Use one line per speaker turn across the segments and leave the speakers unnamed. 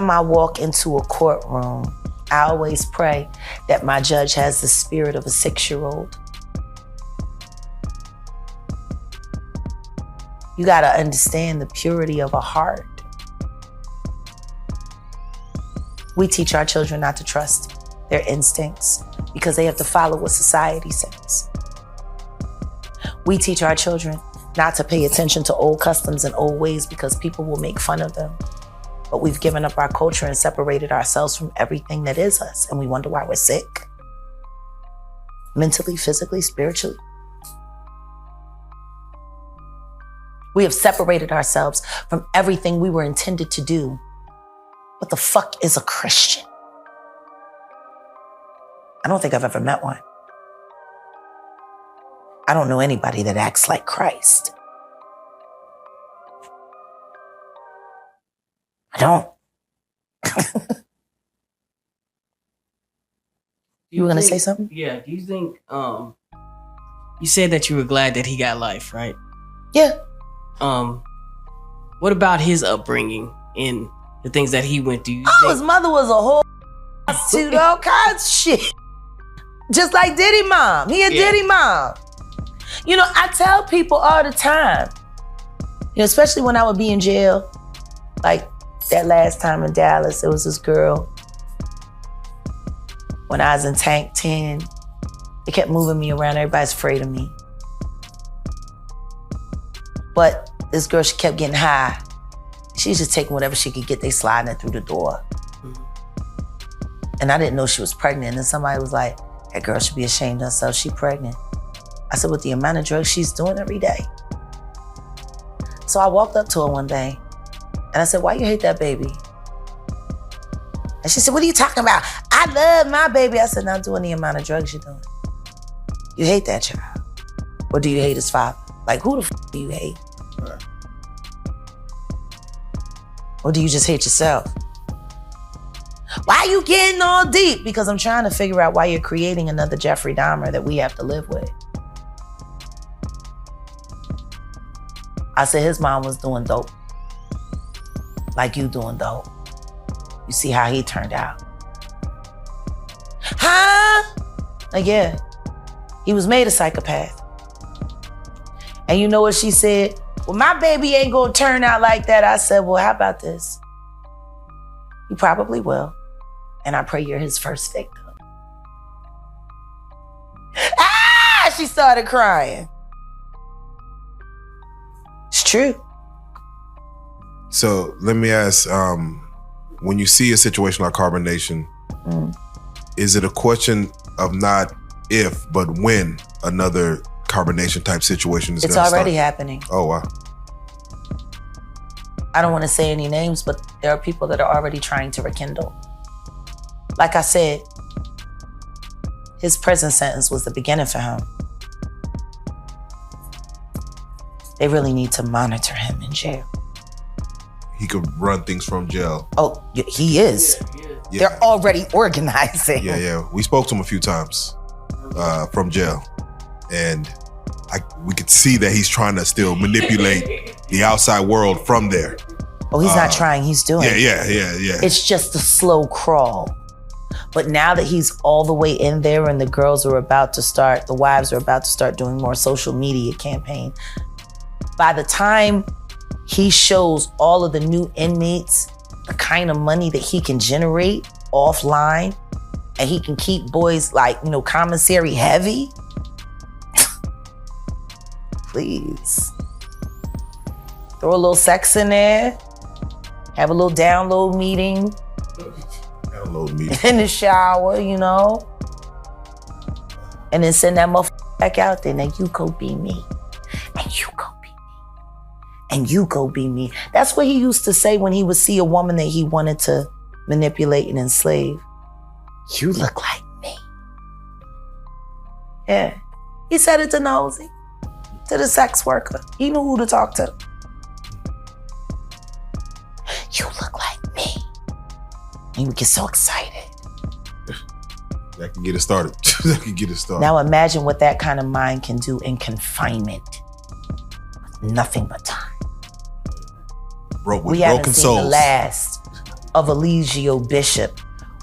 time I walk into a courtroom, I always pray that my judge has the spirit of a 6-year-old. You gotta understand the purity of a heart. We teach our children not to trust their instincts because they have to follow what society says. We teach our children not to pay attention to old customs and old ways because people will make fun of them. But we've given up our culture and separated ourselves from everything that is us, and we wonder why we're sick. Mentally, physically, spiritually. We have separated ourselves from everything we were intended to do. What the fuck is a Christian? I don't think I've ever met one. I don't know anybody that acts like Christ. I don't. You were gonna say something?
Yeah, do you think, you said that you were glad that he got life, right?
Yeah.
What about his upbringing and the things that he went through?
His mother was a whole prostitute, all kinds of shit. Just like Diddy mom. He a Diddy mom. You know, I tell people all the time, you know, especially when I would be in jail, like that last time in Dallas, there was this girl. When I was in Tank 10, they kept moving me around. Everybody's afraid of me. But this girl, she kept getting high. She was just taking whatever she could get. They sliding it through the door. And I didn't know she was pregnant. And somebody was like, that girl should be ashamed of herself. She's pregnant. I said, with the amount of drugs she's doing every day. So I walked up to her one day and I said, why you hate that baby? And she said, what are you talking about? I love my baby. I said, not doing the amount of drugs you're doing. You hate that child. Or do you hate his father? Like, who the f do you hate? Right. Or do you just hate yourself? Why are you getting all deep? Because I'm trying to figure out why you're creating another Jeffrey Dahmer that we have to live with. I said his mom was doing dope. Like you doing dope. You see how he turned out. Huh? Like, yeah. He was made a psychopath. And you know what she said? Well, my baby ain't gonna turn out like that. I said, well, how about this? He probably will. And I pray you're his first victim. Ah! She started crying. It's true.
So let me ask, when you see a situation like carbonation, is it a question of not if, but when another carbonation type situation is going to start?
It's already happening.
Oh, wow.
I don't want to say any names, but there are people that are already trying to rekindle. Like I said, his prison sentence was the beginning for him. They really need to monitor him in jail.
He could run things from jail.
Oh, he is. Yeah. They're already organizing.
Yeah. We spoke to him a few times from jail. And we could see that he's trying to still manipulate the outside world from there.
Oh, he's not trying, he's doing it.
Yeah.
It's just a slow crawl. But now that he's all the way in there and the wives are about to start doing more social media campaign, by the time he shows all of the new inmates the kind of money that he can generate offline, and he can keep boys like, commissary heavy, please. Throw a little sex in there, have a little download meeting. In the shower, and then send that motherfucker back out there. Now you go be me, and you go be me, and you go be me. That's what he used to say when he would see a woman that he wanted to manipulate and enslave. You look like me. Yeah, he said it to Nosy, to the sex worker. He knew who to talk to. You look like me. And we get so excited.
That can get it started.
Now imagine what that kind of mind can do in confinement. With nothing but time.
With
we
broken
haven't seen
souls.
the last of Eligio Bishop.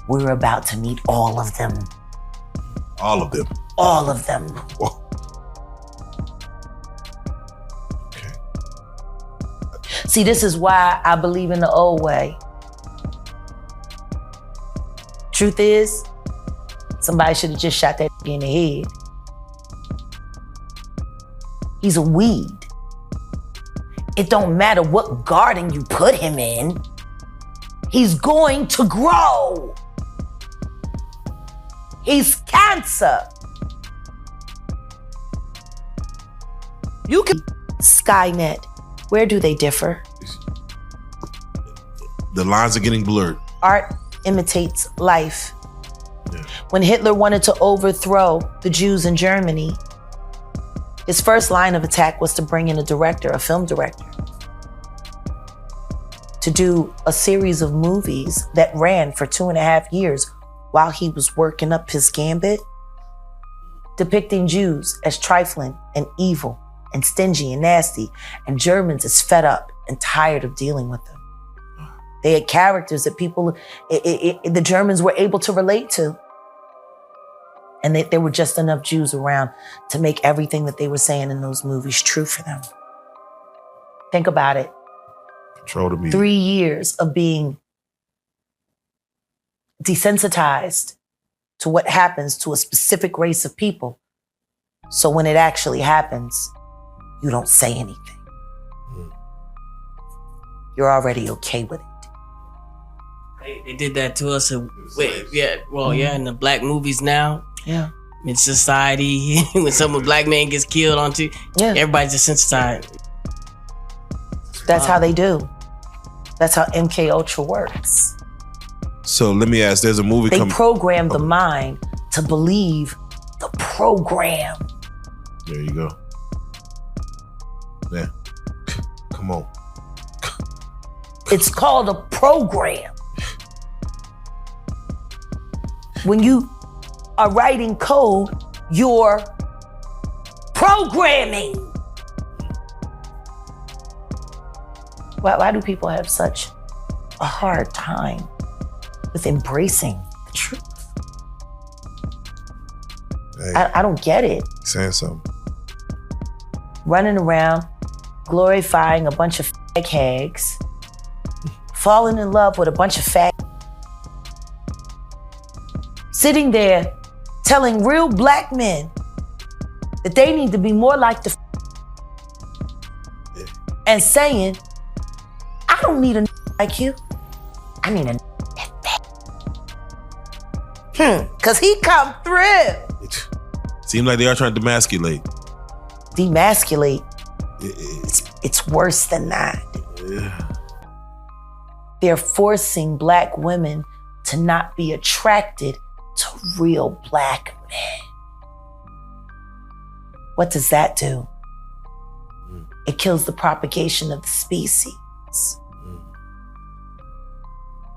We're about to meet all of them.
All of them?
All of them.
Whoa. Okay.
See, this is why I believe in the old way. Truth is, somebody should have just shot that in the head. He's a weed. It don't matter what garden you put him in. He's going to grow. He's cancer. You can Skynet. Where do they differ?
The lines are getting blurred.
Art imitates life.
Yeah.
When Hitler wanted to overthrow the Jews in Germany, his first line of attack was to bring in a film director, to do a series of movies that ran for 2.5 years while he was working up his gambit, depicting Jews as trifling and evil and stingy and nasty, and Germans as fed up and tired of dealing with them. They had characters that the Germans were able to relate to. And there were just enough Jews around to make everything that they were saying in those movies true for them. Think about it.
Control the media.
3 years of being desensitized to what happens to a specific race of people. So when it actually happens, you don't say anything. You're already okay with it.
They did that to us. In the black movies now.
Yeah.
In society, when some black man gets killed everybody's desensitized.
That's how they do. That's how MK Ultra works.
So let me ask, there's a movie
They program the mind to believe the program.
There you go. Yeah. Come on.
It's called a program. When you are writing code, you're programming. Why do people have such a hard time with embracing the truth?
Hey,
I don't get it.
saying something.
Running around, glorifying a bunch of fag hags, falling in love with a bunch of fag, sitting there telling real black men that they need to be more like the and saying, I don't need a like you. I need a cause he come through.
Seems like they are trying to demasculate.
Demasculate. It's worse than that.
Yeah.
They're forcing black women to not be attracted to real black men. What does that do? It kills the propagation of the species.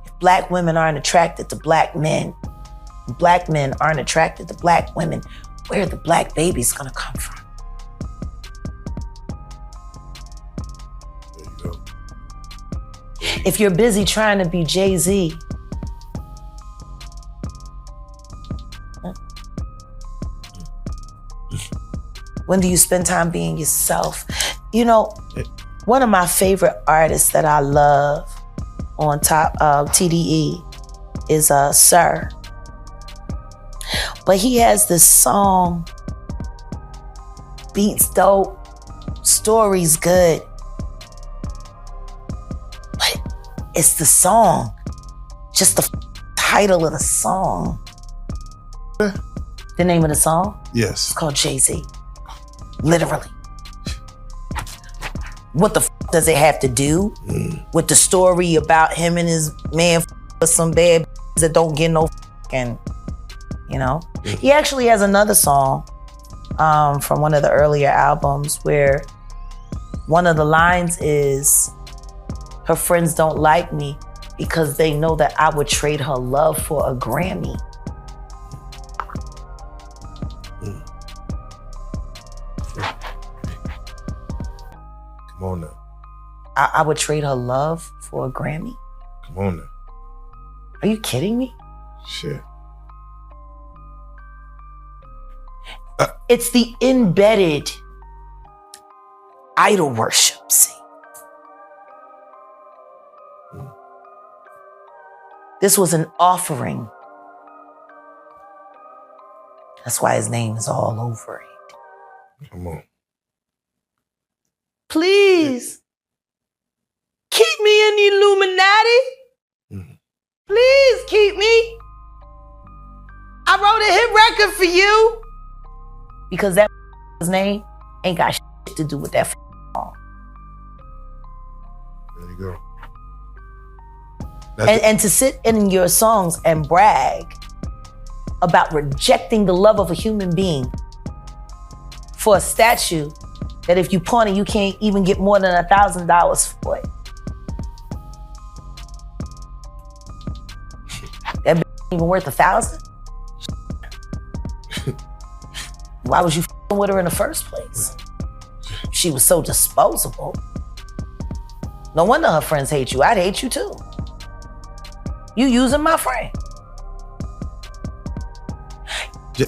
If black women aren't attracted to black men aren't attracted to black women, where are the black babies gonna come from?
There you go.
If you're busy trying to be Jay-Z, when do you spend time being yourself? You know, one of my favorite artists that I love on top of TDE is Sir. But he has this song, beats dope, story's good. But it's the song, just the title of the song. The name of the song?
Yes.
It's called Jay-Z. Literally. What the does it have to do with the story about him and his man with some bad that don't get no fucking, you know? He actually has another song from one of the earlier albums where one of the lines is, her friends don't like me because they know that I would trade her love for a Grammy.
Come on now.
I would trade her love for a Grammy.
Come on now.
Are you kidding me?
Shit.
It's the embedded idol worship, see. This was an offering. That's why his name is all over it.
Come on.
Please, keep me in the Illuminati.
Mm-hmm.
Please keep me. I wrote a hit record for you. Because that his name ain't got shit to do with that song.
There you go.
And to sit in your songs and brag about rejecting the love of a human being for a statue that if you pawn it, you can't even get more than $1,000 for it. That ain't even worth $1,000. Why was you with her in the first place? She was so disposable. No wonder her friends hate you. I'd hate you too. You using my friend.
Yeah.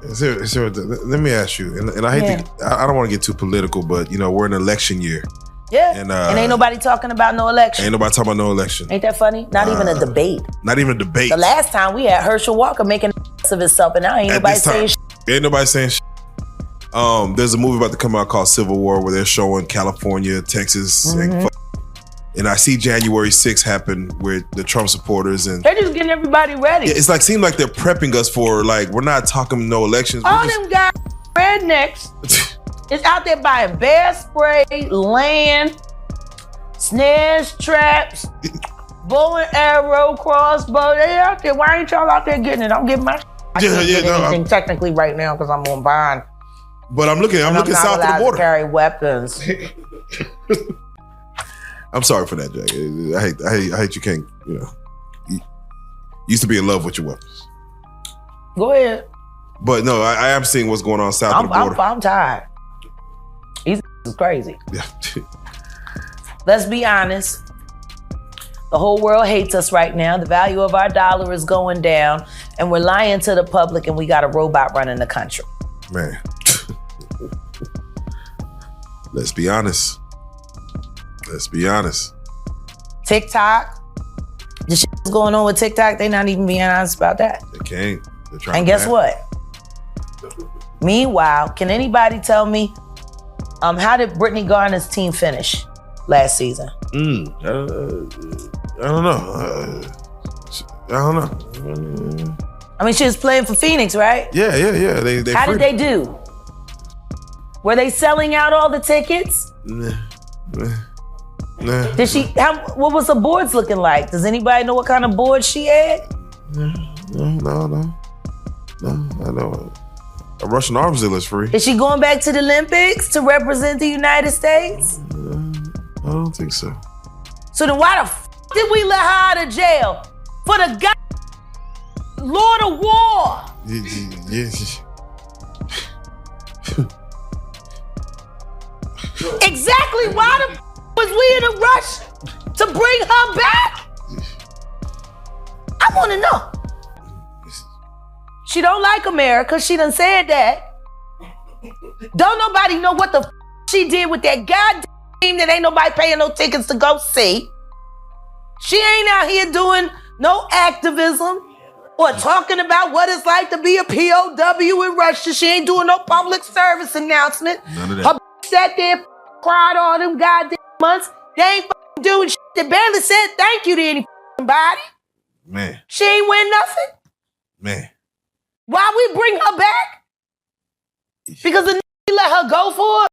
Let me ask you, and I hate to, I don't want to get too political, but you know, we're in election year.
Yeah. And ain't nobody talking about no election.
Ain't nobody talking about no election.
Ain't that funny? Not even a debate.
Not even a debate.
The last time we had Herschel Walker making of himself, and now ain't nobody saying shit.
Ain't nobody saying shit. There's a movie about to come out called Civil War where they're showing California, Texas, and I see January 6th happen with the Trump supporters, and
they're just getting everybody ready.
It's like seems like they're prepping us for we're not talking no elections.
All them guys, rednecks, is out there buying bear spray, land, snares, traps, bow and arrow, crossbow. They out there. Why ain't y'all out there getting it? I'm getting my. I can't get anything technically right now because I'm on bond.
But I'm looking south of the border.
To carry weapons.
I'm sorry for that, Jack. I hate you can't, you used to be in love with your weapons.
Go ahead.
But no, I am seeing what's going on south of the border.
I'm tired. He's crazy.
Yeah.
Let's be honest. The whole world hates us right now. The value of our dollar is going down, and we're lying to the public, and we got a robot running the country.
Man. Let's be honest. TikTok.
The shit that's going on with TikTok, they not even being honest about that.
They can't. They're trying
and guess what? Meanwhile, can anybody tell me how did Brittany Garner's team finish last season?
I don't know.
I mean, she was playing for Phoenix, right?
Yeah. They
how did they do? Were they selling out all the tickets?
Nah.
Did she? What was the boards looking like? Does anybody know what kind of board she had?
No. I know. A Russian arms dealer is free.
Is she going back to the Olympics to represent the United States?
I don't think so.
So then why the did we let her out of jail? For the Lord of War.
Yeah.
Exactly. Why was we in a rush to bring her back? I want to know. She don't like America. She done said that. Don't nobody know what the she did with that goddamn team that ain't nobody paying no tickets to go see. She ain't out here doing no activism or talking about what it's like to be a POW in Russia. She ain't doing no public service announcement.
None of that.
Her sat there, cried all them goddamn months. They ain't doing shit. They barely said thank you to anybody.
Man.
She ain't win nothing.
Man.
Why we bring her back? Because the let her go for it?